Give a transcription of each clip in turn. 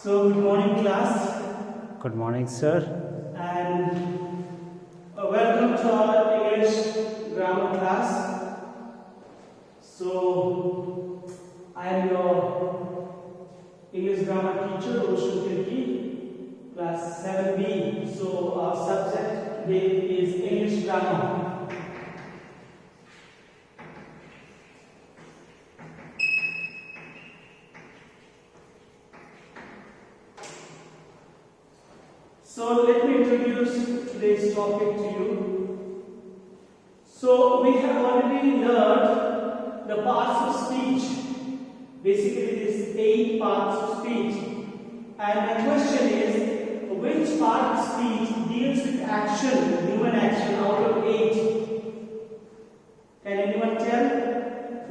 So, good morning, class, Good morning, sir. and welcome to our English grammar class. So, I am your English grammar teacher, Roshan Tirki, class 7B. So, our subject today is English grammar. So let me introduce today's topic to you. So we have already learned the parts of speech. Basically, these 8 parts of speech. And my question is, which part of speech deals with action, human action, out of 8? Can anyone tell?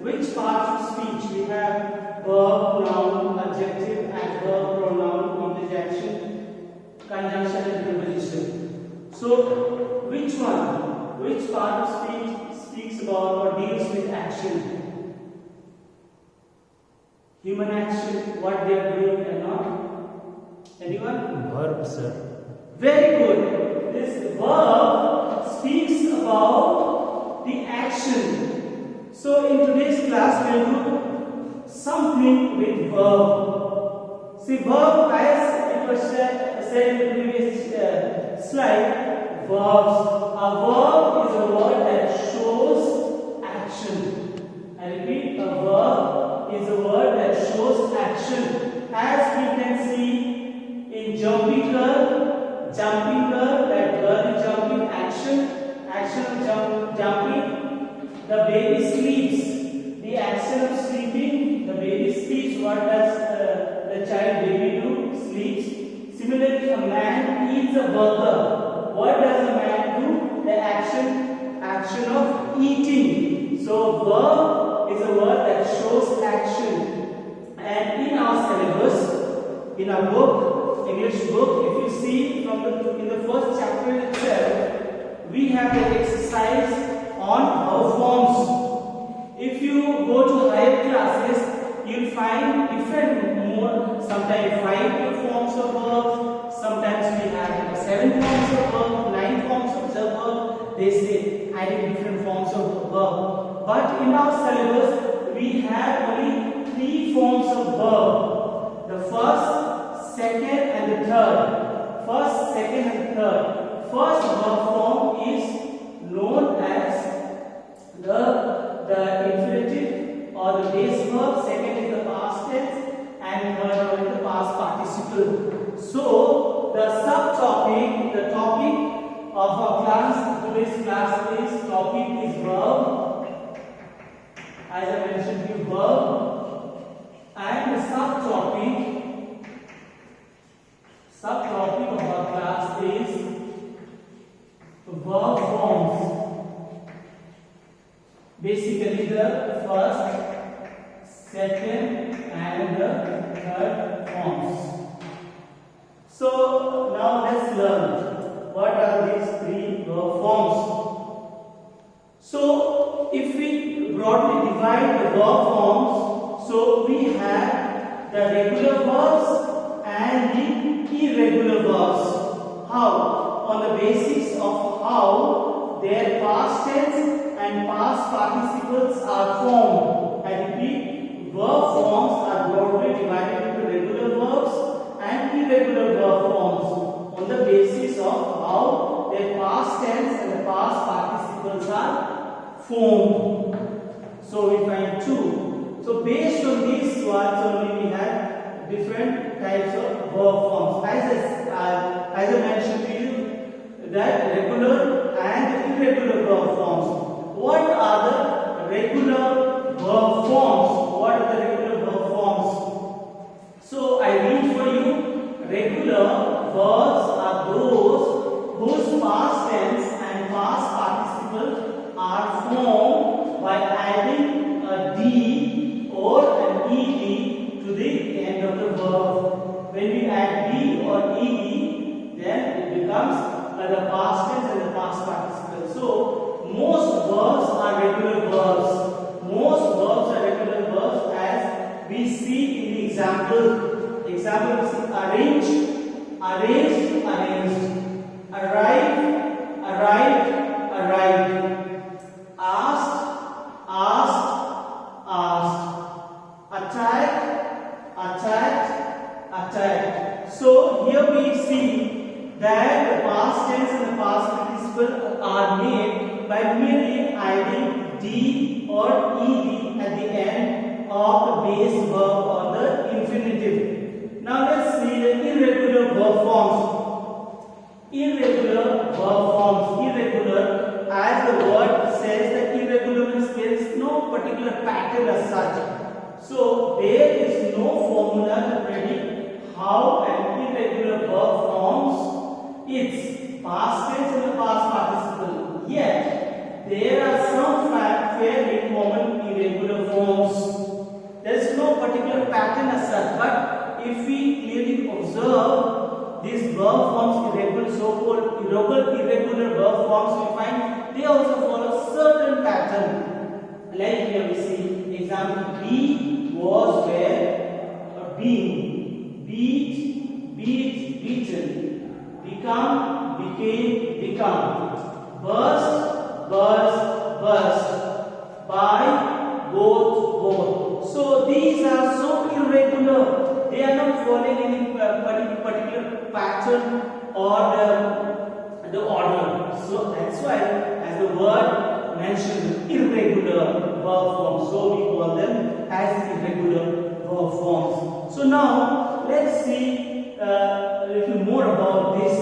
Which parts of speech? We have verb, noun, adjective, adverb, pronoun, interjection, conjunction and preposition. So, which one? Which part of speech speaks about or deals with action? Human action, what they are doing and not? Anyone? Verb, sir. Very good. This verb speaks about the action. So, in today's class, we will do something with verb. See, verb, as it was said in the previous slide, verbs. A verb is a word that shows action. I repeat, a verb is a word that shows action. As we can see in jumping girl, that girl is jumping, action of jumping. The baby sleeps. The action of sleeping, the baby sleeps. What does the child baby do? Sleeps. Similarly, a man eats a burger. What does a man do? The action of eating. So, verb is a word that shows action. And in our syllabus, in our book, English book, if you see from in the first chapter itself, we have the exercise on verb forms. If you go to higher classes, you'll find sometimes 5 forms of verbs, sometimes we have 7 forms of verb, 9 forms of verb. They say adding different forms of verb. But in our syllabus, we have only 3 forms of verb. The first, second and the third. First, second and third. First verb form is known as the infinitive or the base verb. Second is the past tense. And third one is the past participle. So, the subtopic, the topic of our class, today's class is topic is verb. As I mentioned to you, verb. And the subtopic of our class is verb forms. Basically, the first, second, and the third forms. So now let's learn what are these 3 verb forms. So if we broadly divide the verb forms, so we have the regular verbs and the irregular verbs. How? On the basis of how their past tense and past participles are formed. I repeat, verb forms are broadly divided into regular verbs and irregular verb forms on the basis of how their past tense and the past participles are formed. So we find 2. So based on these ones only we have different types of verb forms. As I mentioned to you, that regular and irregular verb forms. What are the regular verb forms? What are the regular verb forms? So I read for you. Regular verbs are those whose past tense and past participle are formed by adding a d or an ed to the end of the verb. When we add d or ed, then it becomes the past tense and the past participle. So most verbs are regular verbs. Most verbs are regular verbs, as we see in the example. Examples are of the base verb or the infinitive. Now let's see the irregular verb forms. Irregular verb forms. Irregular, as the word says, that irregular means there is no particular pattern as such. So there is no formula to predict how an irregular verb forms its past tense and the past participle. Yet there are some fairly common irregular forms. There is no particular pattern as such, but if we clearly observe these verb forms, irregular, so-called irregular verb forms, we find they also follow certain pattern. Like here we see example: be, was, were, been, beat, beaten, become, became, become, burst, by, both. So these are so irregular. They are not following any particular pattern or the order. So that's why, as the word mentioned, irregular verb forms. So we call them as irregular verb forms. So now let's see a little more about this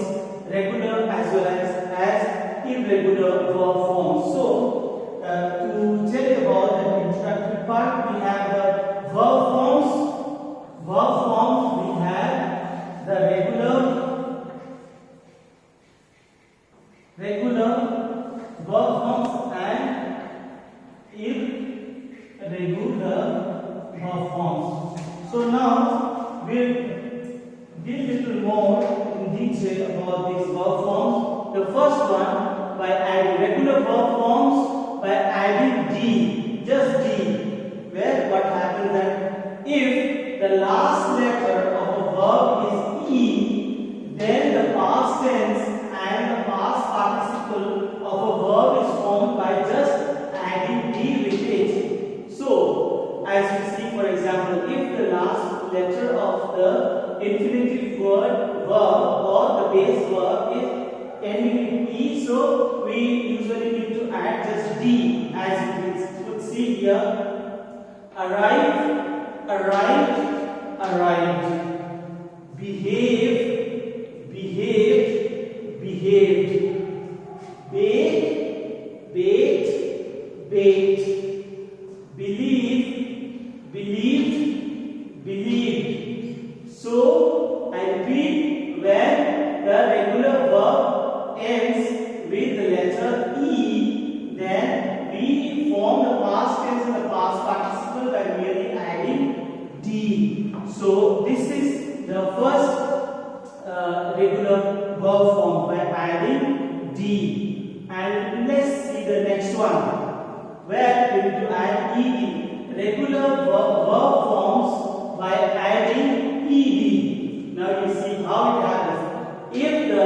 regular as well as irregular verb forms. So to tell you about the introductory part, we have the verb forms. Verb forms, we have the regular verb forms and irregular verb forms. So now we'll deal little more in detail about these verb forms. The first one, by adding regular verb forms by adding d, just d, where what happens that if the last letter of a verb is e, then the past tense and the past participle of a verb is formed by just adding d with it. So, as we see, for example, if the last letter of the infinitive verb or the base verb is ending with e, so we usually need to add just d, as you could see here. Arrived, behave, behaved, bake, baked, believe, believed. So I repeat, when the regular verb ends with the letter e, then we form the past tense and the past participle by merely adding d. So this is the first regular verb form by adding d. And let's see the next one, where we need to add ed. Regular verb forms by adding ed. Now you see how it happens. If the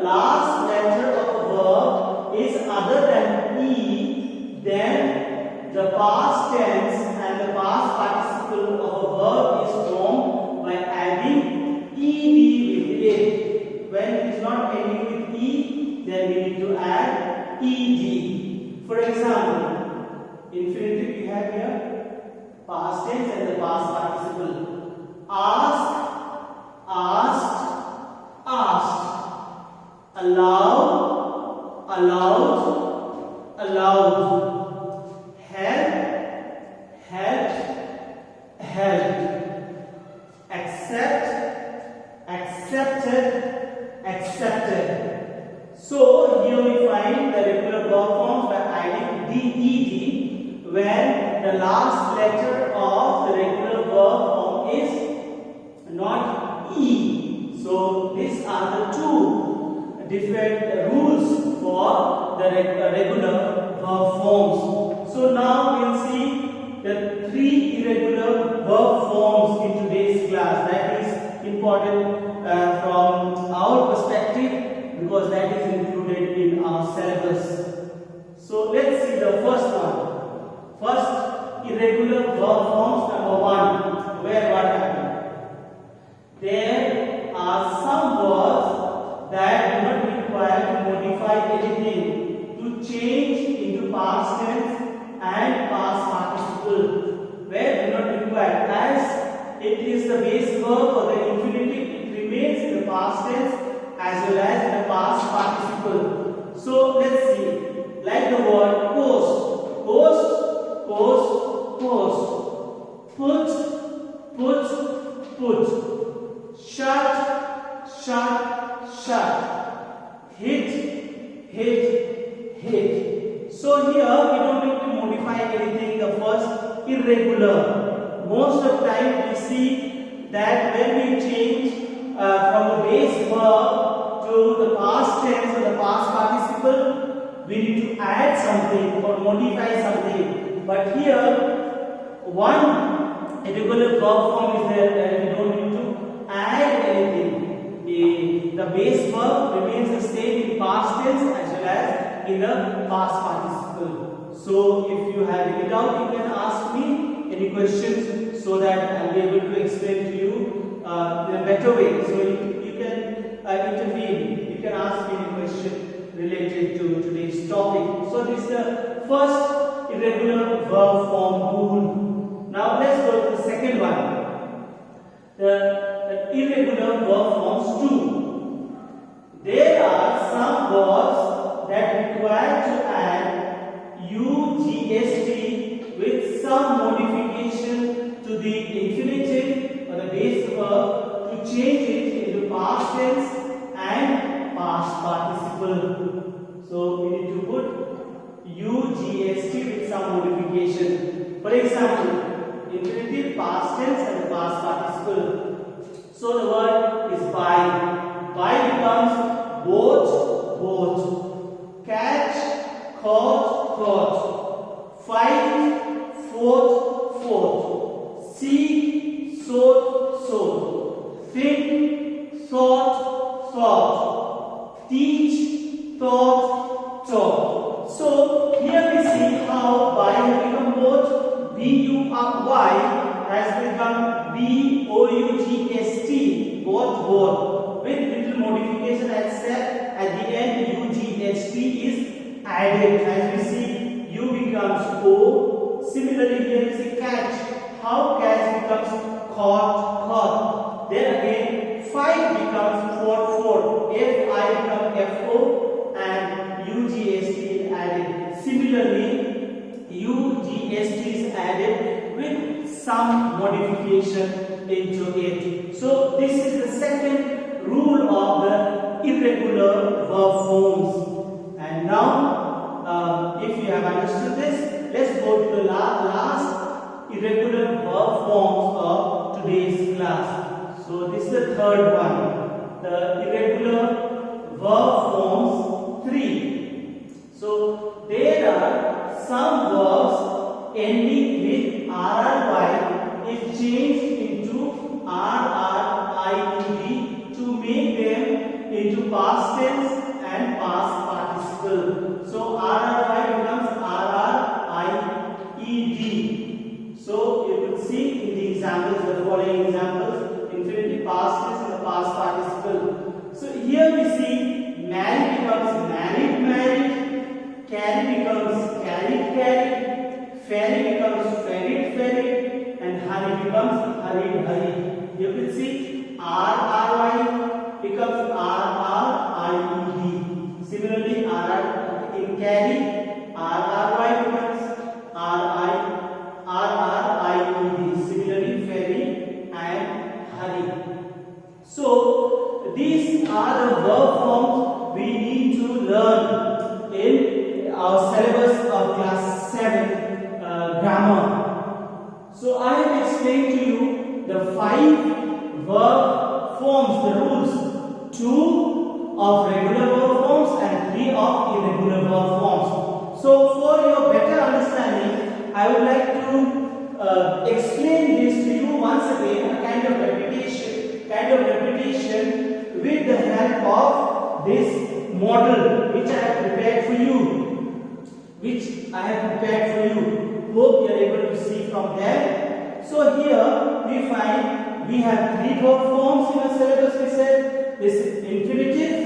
last letter of a verb is other than e, then the past tense and the past participle of a verb is formed by adding ed with it. When it is not ending with e, then we need to add ed. For example, infinitive we have here, past tense and the past participle. Ask, asked, allow, allowed, help, helped, accepted. So here we find the regular verb forms by adding ded when the last letter of the regular verb form is not e. So these are the two different rules for the regular verb forms. So now we'll see the three irregular verb forms in today's class. That is important from our perspective because that is included in our syllabus. So let's see the first one. First, irregular verb forms number one, where what happened? There are some words that do not require to modify anything, to change into past tense and past participle, where do not the base verb or the infinitive, it remains in the past tense as well as in the past participle. So let's see, like the word post, post, post, post, put, shut, shut, hit. So here we don't need to modify anything. The first irregular. Most of the time we see that when we change from the base verb to the past tense or the past participle, we need to add something or modify something. But here, one irregular verb form is there that we don't need to add anything. The base verb remains the same in past tense as well as in the past participle. So if you have any doubt, you can ask me any questions so that I will be able to explain to you in a better way. So you can intervene. You can ask me any question related to today's topic. So this is the first irregular verb form rule. Now let's go to the second one. The irregular verb forms 2. There are some verbs that require to add UGST with some modification to the infinitive or the base verb to change it into past tense and past participle. So we need to put UGST with some modification. For example, infinitive, past tense and the past participle. So the word is buy. Buy becomes boat. Catch, caught. Fight, fought. Seek, sought. Think, thought. Teach, taught. So here we see how buy has become boat. B-U-R-Y has become B-O-U-G-S-T, boat, with little modification except at the end U-G-H-T is added. As we see, U becomes O. Similarly here is a catch. How catch becomes caught. Then again, fight becomes fought. F-I becomes F-O and U-G-S-T is added. Similarly, U-G-S-T is added with some modification into it. So this is the second rule of the irregular verb forms. And now, if you have understood this, let's go to the last irregular verb forms of today's class. So this is the third one, the irregular verb forms 3. So there are some verbs ending with RRY is changed into RRIED to make them into past tense and past participle. So RRY becomes RRIED. So you will see in the examples, the following examples, infinitive, past tense and the past participle. So here we see married becomes married, carry becomes carried, ferry becomes ferried, and hurry becomes hurried. You can see RRY becomes RRIED. Similarly, RR in carry, RRY becomes RRIED. Similarly, ferry and hurry. So these are the verb forms we need to learn in our syllabus of class 7 grammar. So I have explained to you the 5 verb forms, the rules, 2 of regular verb forms and 3 of irregular verb forms. So for your better understanding, I would like to explain this to you once again, a kind of repetition with the help of this model which I have prepared for you. Hope you are able to see from there. So here we find we have 3 verb forms in our syllabus. We said this is infinitive,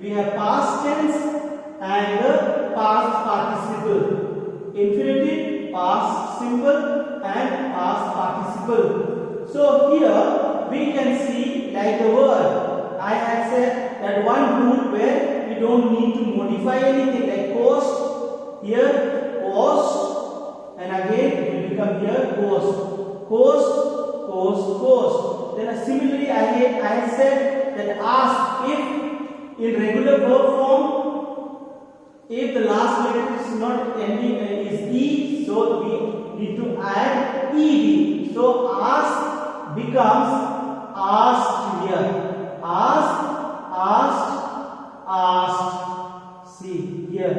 we have past tense and the past participle. Infinitive, past simple and past participle. So here we can see like the word. I had said that one rule where we don't need to modify anything like coast. Here coast, and again it will become here coast. Coast, coast, coast. Then similarly I had said that ask, if in regular verb form, if the last letter is not ending is e, so we need to add ed. So ask becomes asked here. Asked, asked, asked. See here.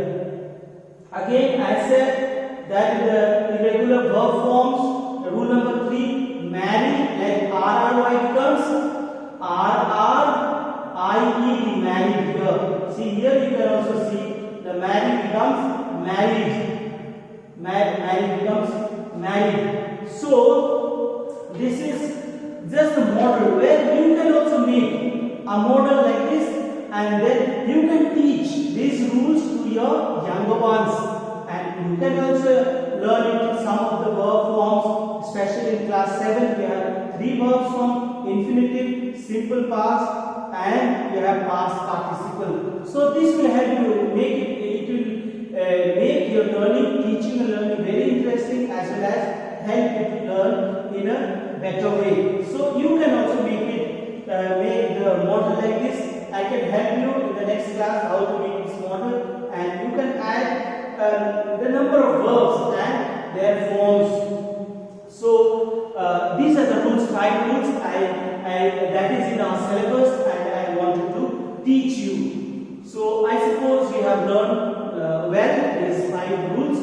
Again I said that in the irregular verb forms, the rule number 3, marry, like RRY becomes RRIED, married here. See here you can also see the marry becomes married. Married becomes married. So this is just a model where you can also make a model like this, and then you can teach these rules to your younger ones, and you can also learn it in some of the verb forms, especially in class 7 we have 3 verb forms: infinitive, simple past, and we have past participle. So this will help you make it will make your learning, teaching and learning very interesting, as well as help you to learn in a better way. So you can also make it make the model like this. I can help you in the next class how to make this model, and you can add the number of verbs and their forms. So these are the rules, 5 rules that is in our syllabus, and I wanted to teach you. So I suppose you have learned well these 5 rules.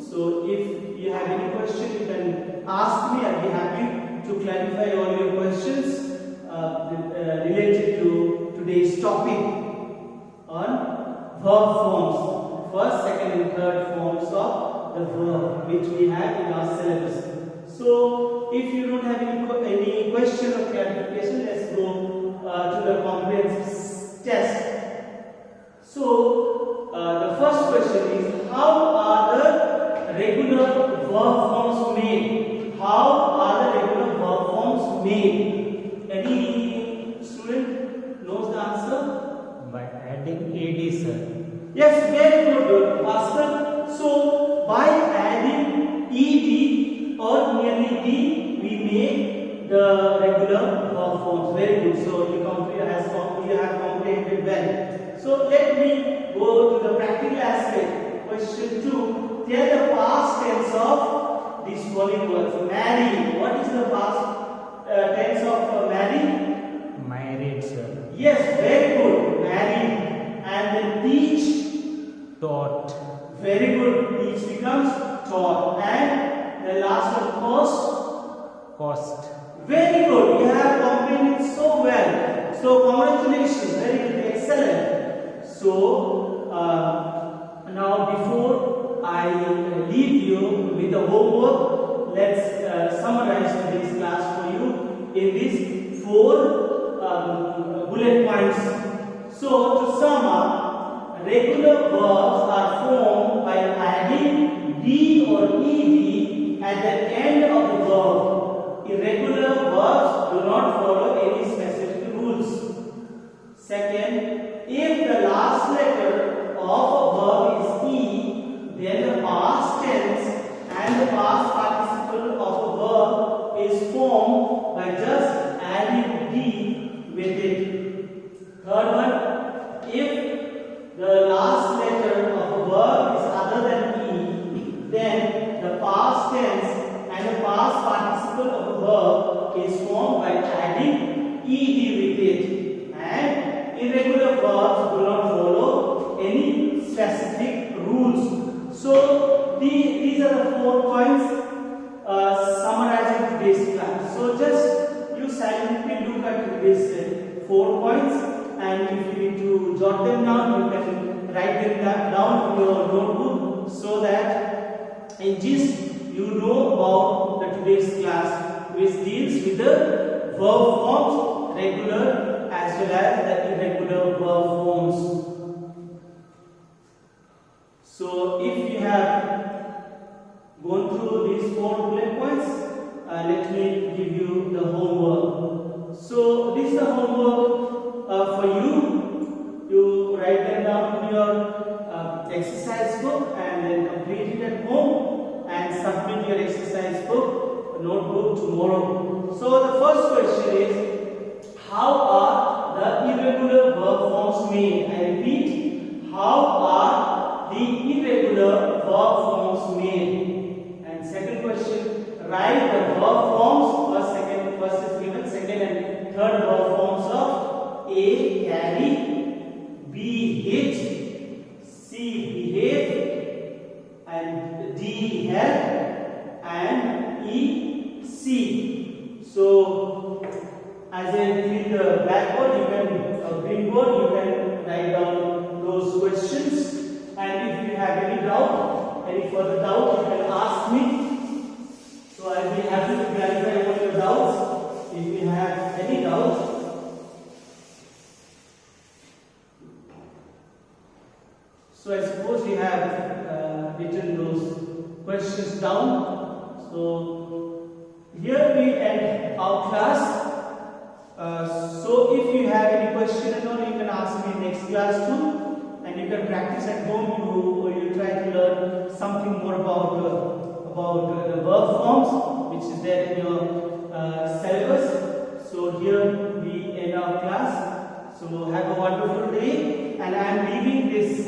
So if you have any question, you can ask me. I'll be happy to clarify all your questions related to today's topic on verb forms, first, second and third forms of the verb which we have in our syllabus. So if you don't have any question or clarification, let's go to the comprehensive test. So the first question is, how are the regular verb forms made? How are the regular verb forms made? Any student knows the answer? By adding ed, sir. Yes, very good, Pascal. So by adding ed or nearly d, we make the regular verb forms. Very good. So you have comprehended well. So let me go to the practical aspect. Question 2. Tell the past tense of these following words. Marry. What is the past tense of marry? Married, sir. Yes, very good. Married. And then teach. Taught. Very good. Teach becomes taught. And the last one, cost. Cost. Very good. You have comprehended so well. So congratulations. Very good. Excellent. So now before I leave you with the homework, let's summarize today's class for you in these 4 bullet points. So to sum up, regular verbs are formed by adding d or ed at the end of the verb. Irregular verbs do not follow any specific rules. Second, if the last letter of a verb is e, then the past tense and the past participle of a verb is formed by just adding d with it. Third one, if the last letter of a verb is other than e, then the past tense and the past participle of a verb is formed by adding ed with it. And irregular verbs do not follow any specific rules. So these are the 4 points summarizing today's class. So just you silently look at these 4 points, and if you need to jot them down, you can write them down in your notebook, so that in gist you know about the today's class, which deals with the verb forms, regular as well as the irregular verb forms. So if you have gone through these 4 bullet points, let me give you the tomorrow. So the first question is, how are the irregular verb forms made? I repeat, how are the irregular verb forms made? And second question, write the verb forms. First is given, second and third verb forms of A, carry, B, hit, C, behave, and D, help, and E, see. So as I clean the blackboard, you can green board, you can write down those questions. And if you have any doubt, any further doubt, you can ask me. So I will be happy to clarify all your doubts. If you have any doubts, so I suppose you have written those questions down. So here we end our class. So if you have any question at all, you can ask me next class too, and you can practice at home. You try to learn something more about the verb forms, which is there in your syllabus. So here we end our class. So have a wonderful day, and I am leaving this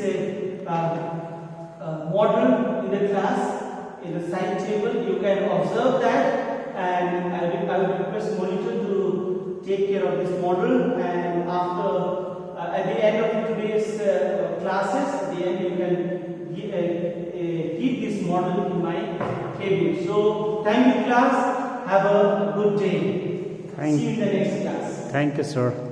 model in the class in the side table. You can observe that, and I will request monitor to take care of this model. And after at the end of today's classes, at the end you can keep this model in my table. So thank you, class. Have a good day. See you in the next class. Thank you, sir.